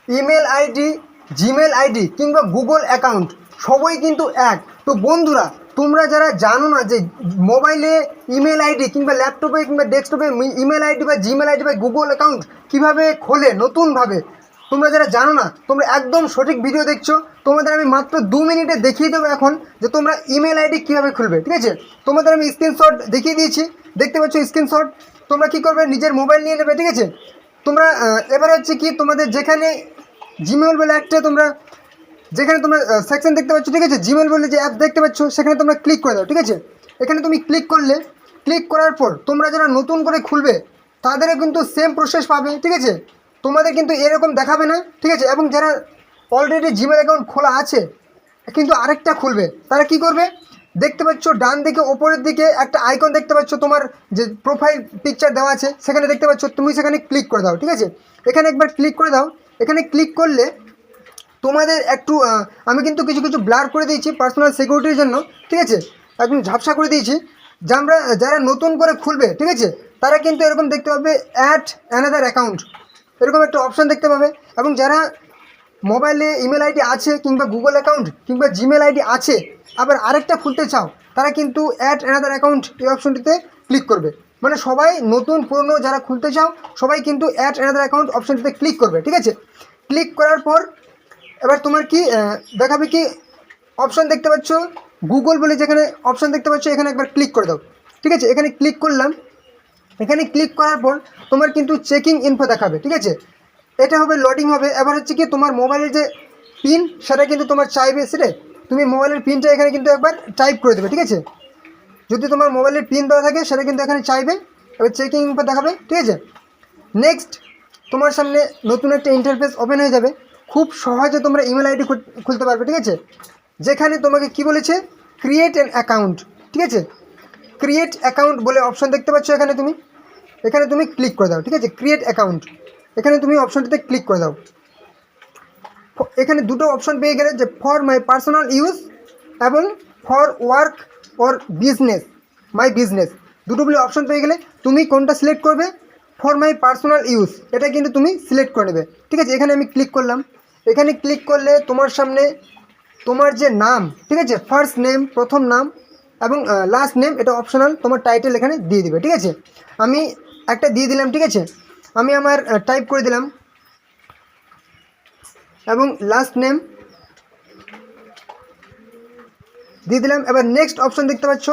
Email ID, Gmail ID কিংবা Google account সবই কিন্তু এক। তো বন্ধুরা, তোমরা যারা জানো না যে মোবাইলে ইমেল আইডি কিংবা ল্যাপটপে কিংবা ডেস্কটপে ইমেল আইডি বা জিমেল আইডি বা গুগল অ্যাকাউন্ট কীভাবে খোলে নতুনভাবে, তোমরা যারা জানো না, তোমরা একদম সঠিক ভিডিও দেখছো। তোমাদের আমি মাত্র 2 মিনিটে দেখিয়ে দেবো এখন যে তোমরা ইমেল আইডি কীভাবে খুলবে। ঠিক আছে, তোমাদের আমি স্ক্রিনশট দেখিয়ে দিয়েছি, দেখতে পাচ্ছ স্ক্রিনশট। তোমরা কী করবে, নিজের মোবাইল নিয়ে নেবে। ঠিক আছে, তোমরা এবারে হচ্ছে কি, তোমাদের যেখানে জিমেল বলে একটা তোমরা যেখানে তোমরা সেকশন দেখতে পাচ্ছ, ঠিক আছে, জিমেল বলে যে অ্যাপ দেখতে পাচ্ছ, সেখানে তোমরা ক্লিক করে দাও। ঠিক আছে, এখানে তুমি ক্লিক করলে, ক্লিক করার পর তোমরা যারা নতুন করে খুলবে তাদেরও কিন্তু সেম প্রসেস পাবে। ঠিক আছে, তোমাদের কিন্তু এরকম দেখাবে না। ঠিক আছে, এবং যারা অলরেডি জিমেল অ্যাকাউন্ট খোলা আছে কিন্তু আরেকটা খুলবে, তারা কি করবে, দেখতে পাচ্ছ ডান দিকে ওপরের দিকে একটা আইকন দেখতে পাচ্ছ, তোমার যে প্রোফাইল পিকচার দেওয়া আছে সেখানে দেখতে পাচ্ছ, তুমি সেখানে ক্লিক করে দাও। ঠিক আছে, এখানে একবার ক্লিক করে দাও। এখানে ক্লিক করলে তোমাদের একটু আমি কিন্তু কিছু কিছু ব্লার করে দিয়েছি পার্সোনাল সিকিউরিটির জন্য। ঠিক আছে, একদম ঝাপসা করে দিয়েছি। যারা নতুন করে খুলবে, ঠিক আছে, তারা কিন্তু এরকম দেখতে পাবে অ্যাড অ্যানাদার অ্যাকাউন্ট, এরকম একটা অপশান দেখতে পাবে। এবং যারা মোবাইলে ইমেল আইডি আছে কিংবা গুগল অ্যাকাউন্ট কিংবা জিমেল আইডি আছে, আবার আরেকটা খুলতে চাও, তারা কিন্তু অ্যাড অ্যানাদার অ্যাকাউন্ট এই অপশনটিতে ক্লিক করবে। মানে সবাই নতুন পুরনো যারা খুলতে চাও সবাই কিন্তু অ্যাড অ্যানাদার অ্যাকাউন্ট অপশনটিতে ক্লিক করবে। ঠিক আছে, ক্লিক করার পর এবার তোমার কি দেখাবে, কি অপশান দেখতে পাচ্ছ গুগল বলে যেখানে অপশান দেখতে পাচ্ছ, এখানে একবার ক্লিক করে দাও। ঠিক আছে, এখানে ক্লিক করলাম। এখানে ক্লিক করার পর তোমার কিন্তু চেকিং ইনফো দেখাবে। ঠিক আছে, এটা হবে লোডিং হবে। এবার হচ্ছে কি, তোমার মোবাইলের যে পিন সেটা কিন্তু তোমার চাইবে, সেটা তুমি মোবাইলের পিনটা এখানে কিন্তু একবার টাইপ করে দেবে। ঠিক আছে, যদি তোমার মোবাইলের পিন দেওয়া থাকে সেটা কিন্তু এখানে চাইবে। এবার চেকিং ইনফো দেখাবে। ঠিক আছে, নেক্সট তোমার সামনে নতুন একটা ইন্টারফেস ওপেন হয়ে যাবে। খুব সহজে তোমরা ইমেল আইডি খুলতে পারবে। ঠিক আছে, যেখানে তোমাকে কি বলেছে, ক্রিয়েট অ্যান অ্যাকাউন্ট। ঠিক আছে, ক্রিয়েট অ্যাকাউন্ট বলে অপশন দেখতে পাচ্ছ, এখানে তুমি ক্লিক করে দাও। ঠিক আছে, ক্রিয়েট অ্যাকাউন্ট, এখানে তুমি অপশনটিতে ক্লিক করে দাও। এখানে দুটো অপশন পেয়ে গেলে, যে ফর মাই পার্সোনাল ইউজ এবং for work or business, my business, দুটো বলে অপশন পেয়ে গেলে তুমি কোনটা সিলেক্ট করবে, ফর মাই পার্সোনাল ইউজ এটা কিন্তু তুমি সিলেক্ট করে নেবে। ঠিক আছে, এখানে আমি ক্লিক করলাম। এখানে ক্লিক করলে তোমার সামনে তোমার যে নাম, ঠিক আছে, ফার্স্ট নেম প্রথম নাম এবং লাস্ট নেম, এটা অপশনাল, তোমার টাইটেল এখানে দিয়ে দিবে। ঠিক আছে, আমি একটা দিয়ে দিলাম। ঠিক আছে, আমি আমার টাইপ করে দিলাম এবং লাস্ট নেম দিয়ে দিলাম। এবার নেক্সট অপশন দেখতে পাচ্ছ,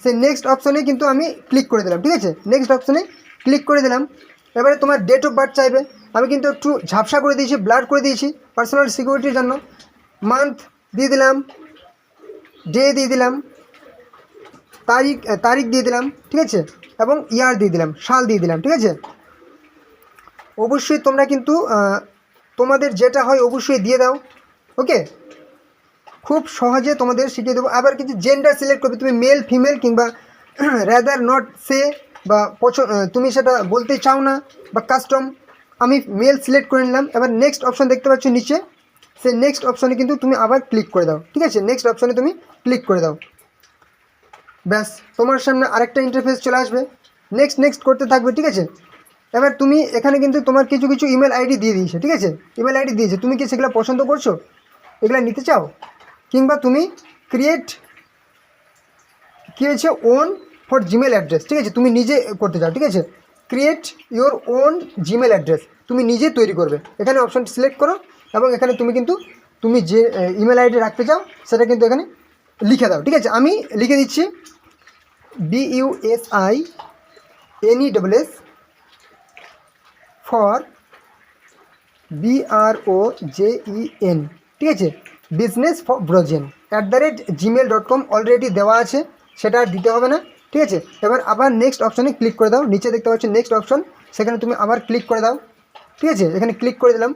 সেই নেক্সট অপশনে কিন্তু আমি ক্লিক করে দিলাম। ঠিক আছে, নেক্সট অপশনে ক্লিক করে দিলাম। এবারে তোমার ডেট অফ বার্থ চাইবে, আমি কিন্তু একটু ঝাপসা করে দিয়েছি, ব্লার করে দিয়েছি পার্সোনাল সিকিউরিটির জন্য। মান্থ দিয়ে দিলাম, ডে দিয়ে দিলাম, তারিখ দিয়ে দিলাম। ঠিক আছে, এবং ইয়ার দিয়ে দিলাম, সাল দিয়ে দিলাম। ঠিক আছে, অবশ্যই তোমরা কিন্তু তোমাদের যেটা হয় অবশ্যই দিয়ে দাও। ওকে, খুব সহজে তোমাদের শিখিয়ে দেবো। আবার কিছু জেন্ডার সিলেক্ট করবে, তুমি মেল ফিমেল কিংবা রেদার নট সে, বা তুমি সেটা বলতে চাও না, বা কাস্টম, আমি মেল সিলেক্ট করে নিলাম। এবার নেক্সট অপশন দেখতে পাচ্ছ নিচে, সেই নেক্সট অপশনে কিন্তু তুমি আবার ক্লিক করে দাও। ঠিক আছে, নেক্সট অপশনে তুমি ক্লিক করে দাও, ব্যাস তোমার সামনে আরেকটা ইন্টারফেস চলে আসবে। নেক্সট করতে থাকবে। ঠিক আছে, এবার তুমি এখানে কিন্তু তোমার কিছু কিছু ইমেল আইডি দিয়ে দিয়েছে। ঠিক আছে, ইমেল আইডি দিয়েছে, তুমি কি সেগুলো পছন্দ করছো, এগুলো নিতে চাও, কিংবা তুমি ক্রিয়েট কী হয়েছে ওন ফর জিমেল অ্যাড্রেস। ঠিক আছে, তুমি নিজে করতে চাও। ঠিক আছে, create your own Gmail address, তুমি নিজে তৈরি করবে। এখানে অপশানটি সিলেক্ট করো এবং এখানে তুমি যে ইমেল আইডি রাখতে চাও সেটা কিন্তু এখানে লিখে দাও। ঠিক আছে, আমি লিখে দিচ্ছি BUSINESS ফর BROJEN। ঠিক আছে, business for Brojen @gmail.com already দেওয়া আছে, সেটা আর দিতে হবে না। ঠিক আছে, এবার আবার নেক্সট অপশানে ক্লিক করে দাও। নিচে দেখতে পাচ্ছ নেক্সট অপশন, সেখানে তুমি আবার ক্লিক করে দাও। ঠিক আছে, এখানে ক্লিক করে দিলাম।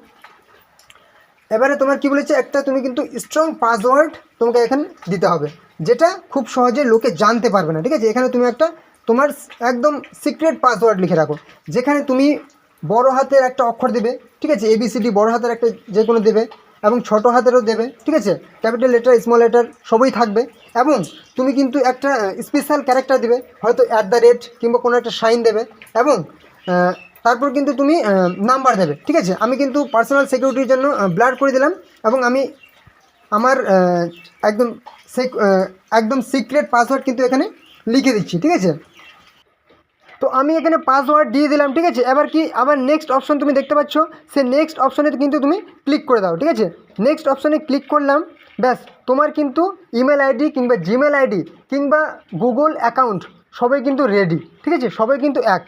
এবারে তোমার কি বলেছে, একটা তুমি কিন্তু স্ট্রং পাসওয়ার্ড তোমাকে এখানে দিতে হবে, যেটা খুব সহজে লোকে জানতে পারবে না। ঠিক আছে, এখানে তুমি একটা তোমার একদম সিক্রেট পাসওয়ার্ড লিখে রাখো, যেখানে তুমি বড় হাতের একটা অক্ষর দেবে। ঠিক আছে, ABCD বড় হাতের একটা যে কোনো দেবে এবং ছোট হাতেরও দেবে। ঠিক আছে, ক্যাপিটাল লেটার স্মল লেটার সবই থাকবে। এবং তুমি কিন্তু একটা স্পেশাল ক্যারেক্টার দেবে, হয়তো @ কিংবা কোনো একটা সাইন দেবে। এবং তারপর কিন্তু তুমি নাম্বার দেবে, ঠিক আছে। আমি কিন্তু পার্সোনাল সিকিউরিটির জন্য ব্লার করে দিলাম এবং আমি আমার একদম একদম সিক্রেট পাসওয়ার্ড কিন্তু এখানে লিখে দিচ্ছি, ঠিক আছে। তো আমি এখানে পাসওয়ার্ড দিয়ে দিলাম, ঠিক আছে। এবার কি আবার নেক্সট অপশন তুমি দেখতে পাচ্ছ, সে নেক্সট অপশনে কিন্তু তুমি ক্লিক করে দাও, ঠিক আছে। নেক্সট অপশনে ক্লিক করলাম, ব্যাস তোমার কিন্তু ইমেল আইডি কিংবা জিমেল আইডি কিংবা গুগল অ্যাকাউন্ট সবাই কিন্তু রেডি, ঠিক আছে, সবাই কিন্তু এক।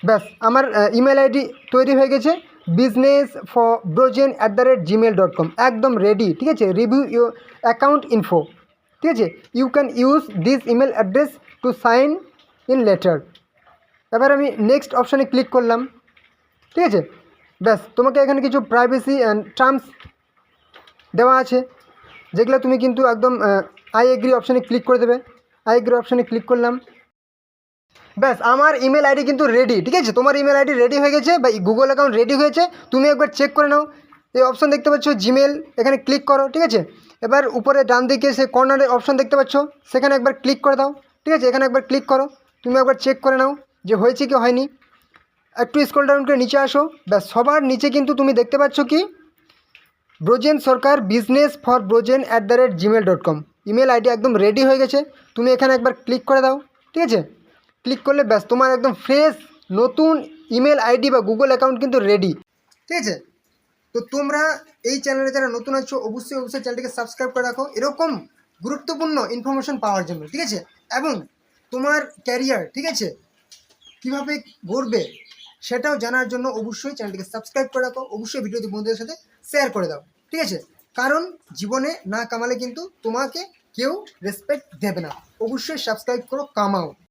ব্যাস আমার ইমেল আইডি তৈরি হয়ে গেছে, businessforbrojen@gmail.com, একদম রেডি, ঠিক আছে। রিভিউ ইউর অ্যাকাউন্ট ইনফো, ঠিক আছে। You can use this email address to sign in later. এবার আমি নেক্সট অপশানে ক্লিক করলাম, ঠিক আছে। ব্যাস তোমাকে এখানে কিছু প্রাইভেসি অ্যান্ড টার্মস দেওয়া আছে, যেগুলো তুমি কিন্তু একদম আই এগ্রি অপশানে ক্লিক করে দেবে। আই এগ্রি অপশানে ক্লিক করলাম, ব্যাস আমার ইমেল আইডি কিন্তু রেডি, ঠিক আছে। তোমার ইমেল আইডি রেডি হয়ে গেছে বা গুগল অ্যাকাউন্ট রেডি হয়েছে, তুমি একবার চেক করে নাও। এই অপশান দেখতে পাচ্ছ জিমেল, এখানে ক্লিক করো, ঠিক আছে। এবার উপরে ডান দিকে সে কর্নারের অপশান দেখতে পাচ্ছ, সেখানে একবার ক্লিক করে দাও, ঠিক আছে। এখানে একবার ক্লিক করো, তুমি একবার চেক করে নাও যে হয়েছে কি হয়নি। একটু স্ক্রল ডাউন করে নিচে আসো, ব্যাস সবার নিচে কিন্তু তুমি দেখতে পাচ্ছ কি ব্রোজেন সরকার businessforbrojen@gmail.com ইমেল আইডি একদম রেডি হয়ে গেছে। তুমি এখানে একবার ক্লিক করে দাও, ঠিক আছে। ক্লিক করলে ব্যাস তোমার একদম ফ্রেশ নতুন ইমেল আইডি বা গুগল অ্যাকাউন্ট কিন্তু রেডি, ঠিক আছে। তো তোমরা এই চ্যানেলে যারা নতুন আছো অবশ্যই চ্যানেলটিকে সাবস্ক্রাইব করে রাখো এরকম গুরুত্বপূর্ণ ইনফরমেশন পাওয়ার জন্য, ঠিক আছে। এবং তোমার ক্যারিয়ার, ঠিক আছে, কীভাবে গড়বে সেটাও জানার জন্য অবশ্যই চ্যানেলটিকে সাবস্ক্রাইব করে রাখো। অবশ্যই ভিডিওটি বন্ধুদের সাথে শেয়ার করে দাও, ঠিক আছে। কারণ জীবনে না কামালে কিন্তু তোমাকে কেউ রেসপেক্ট দেবে না। অবশ্যই সাবস্ক্রাইব করো, কামাও।